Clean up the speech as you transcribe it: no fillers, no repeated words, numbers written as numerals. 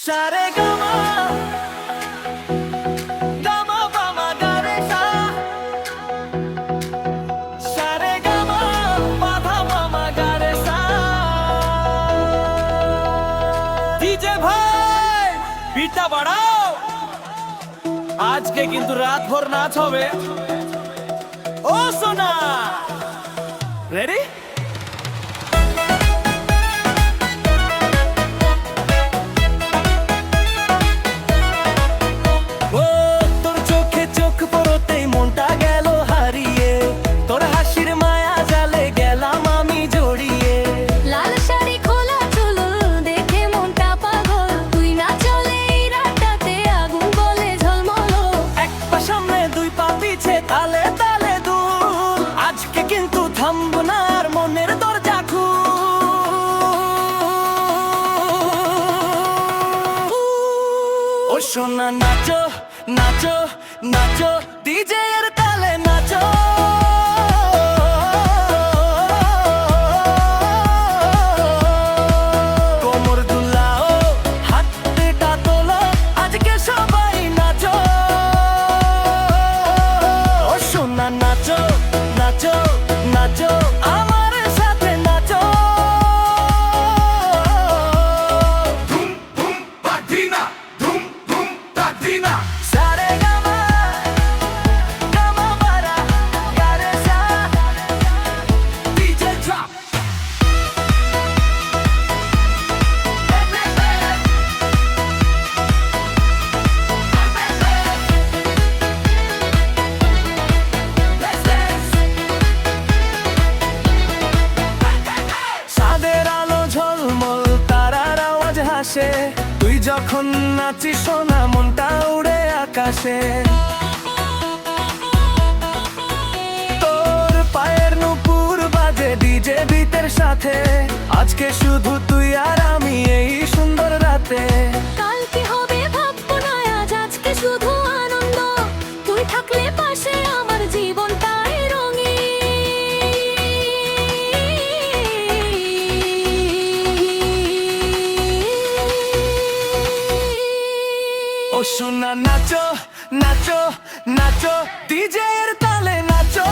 সারে gamma gamma বামা গারে সা সারে গামা বাধা বামা গারে সা। ডিজে ভাই বিটটা বাড়াও, আজকে কিন্তু রাত ভর নাচ হবে। ও সোনা রেডি? তালে তালে দুল, আজকে কিন্তু থামবো না আর মনের দরজা খুল। ও সোনা নাচো নাচো নাচো, ডিজে এর তালে নাচো। কোমর দুলাও, হাতটা তোলো, আজকে সবাই নাচো। নাচো নাচো নাচো আমার সাথে নাচো। ধুম ধুম পাঠিনা, ধুম ধুম পাঠিনা। সারে গামা গামা বারা গারে সা। DJ drop. তুই যখন নাচিস সোনা মনটা উড়ে আকাশে। তোর পায়ের নুপুর বাজে ডিজে বিটের সাথে, আজকে শুধু তুই আর আমি এই সুন্দর রাতে। কাল কি হবে ভাববো না আজ, আজকে শুধু আনন্দ। তুই থাকলে পাশে আমার জীবনটাই রঙিন। ও সোনা নাচো নাচো নাচো, ডিজে এর তালে নাচো।